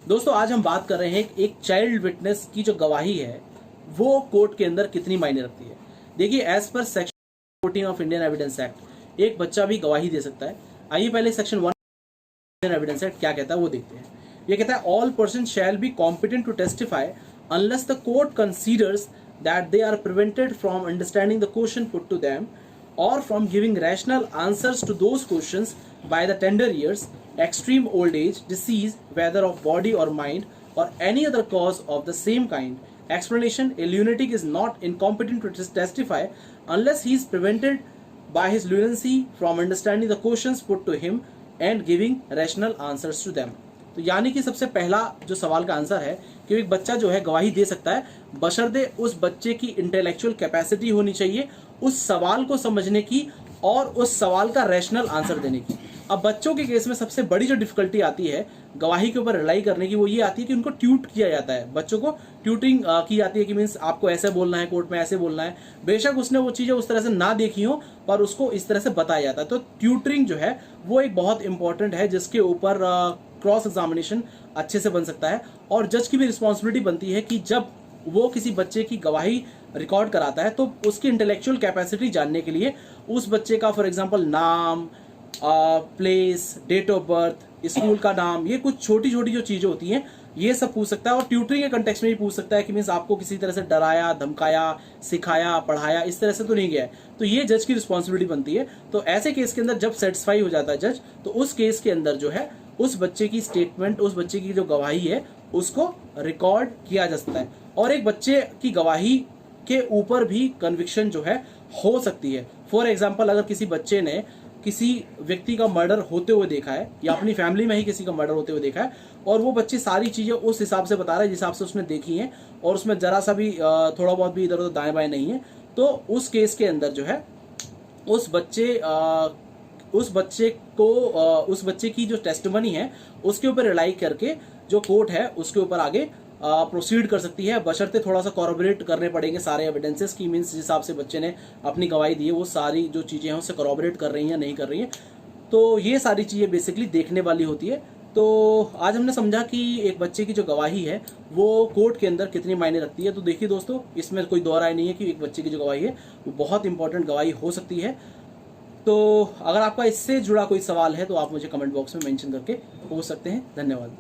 दोस्तों आज हम बात कर रहे हैं एक चाइल्ड विटनेस की जो गवाही है वो कोर्ट के अंदर कितनी मायने रखती है। देखिए as per section 14 of Indian evidence act एक बच्चा भी गवाही दे सकता है। आइए पहले सेक्शन 1 इंडियन एविडेंस एक्ट क्या कहता है वो देखते हैं। ये कहता है all person shall be competent to testify unless the court considers that they are prevented from understanding the question put to them or from giving rational answers to those questions by the tender years, extreme old age, disease, whether of body or mind, or any other cause of the same kind. Explanation: a lunatic is not incompetent to testify unless he is prevented by his lunacy from understanding the questions put to him and giving rational answers to them. तो यानी कि सबसे पहला जो सवाल का answer है कि एक बच्चा जो है गवाही दे सकता है बशर्ते उस बच्चे की इंटेलेक्चुअल कैपेसिटी होनी चाहिए उस सवाल को समझने की और उस सवाल का रैशनल आंसर देने की। अब बच्चों के केस में सबसे बड़ी जो डिफिकल्टी आती है गवाही के ऊपर रिलाई करने की वो ये आती है कि उनको ट्यूट किया जाता है, बच्चों को ट्यूटिंग की जाती है कि मीन्स आपको ऐसे बोलना है, कोर्ट में ऐसे बोलना है। बेशक उसने वो चीज़ें उस तरह से ना देखी हो पर उसको इस तरह से बताया जाता है। तो ट्यूटरिंग जो है वो एक बहुत इंपॉर्टेंट है जिसके ऊपर क्रॉस एग्जामिनेशन अच्छे से बन सकता है और जज की भी रिस्पॉन्सिबिलिटी बनती है कि जब वो किसी बच्चे की गवाही रिकॉर्ड कराता है तो उसकी इंटेलेक्चुअल कैपेसिटी जानने के लिए उस बच्चे का फॉर एग्जांपल नाम, place, date of birth, school का नाम, ये कुछ छोटी छोटी जो चीज़ें होती हैं ये सब पूछ सकता है। और ट्यूटरिंग के कंटेक्स्ट में भी पूछ सकता है कि मीन्स आपको किसी तरह से डराया, धमकाया, सिखाया, पढ़ाया, इस तरह से तो नहीं गया है। तो ये जज की रिस्पॉन्सिबिलिटी बनती है। तो ऐसे केस के अंदर जब सेटिस्फाई हो जाता है जज तो उस केस के अंदर जो है उस बच्चे की स्टेटमेंट, उस बच्चे की जो गवाही है उसको रिकॉर्ड किया जा सकता है। और एक बच्चे की गवाही के ऊपर भी कन्विक्शन जो है हो सकती है। फॉर एग्जाम्पल अगर किसी बच्चे ने किसी व्यक्ति का मर्डर होते हुए देखा है या अपनी फैमिली में ही किसी का मर्डर होते हुए देखा है और वो बच्चे सारी चीज़ें उस हिसाब से बता रहा है जिस हिसाब से उसने देखी हैं और उसमें जरा सा भी थोड़ा बहुत भी इधर उधर दाएं बाएं नहीं है, तो उस केस के अंदर जो है उस बच्चे की जो टेस्टिमनी है उसके ऊपर रिलाई करके जो कोर्ट है उसके ऊपर आगे प्रोसीड कर सकती है। बशर्ते थोड़ा सा कॉरोबरेट करने पड़ेंगे सारे एविडेंसेस की, मीन्स जिस हिसाब से बच्चे ने अपनी गवाही दी है वो सारी जो चीज़ें हैं उससे कॉरोबरेट कर रही हैं या नहीं कर रही हैं। तो ये सारी चीज़ें बेसिकली देखने वाली होती है। तो आज हमने समझा कि एक बच्चे की जो गवाही है वो कोर्ट के अंदर कितनी मायने रखती है। तो देखिए दोस्तों इसमें कोई दो राय नहीं है कि एक बच्चे की जो गवाही है वो बहुत इंपॉर्टेंट गवाही हो सकती है। तो अगर आपका इससे जुड़ा कोई सवाल है तो आप मुझे कमेंट बॉक्स में मेंशन करके पूछ सकते हैं। धन्यवाद।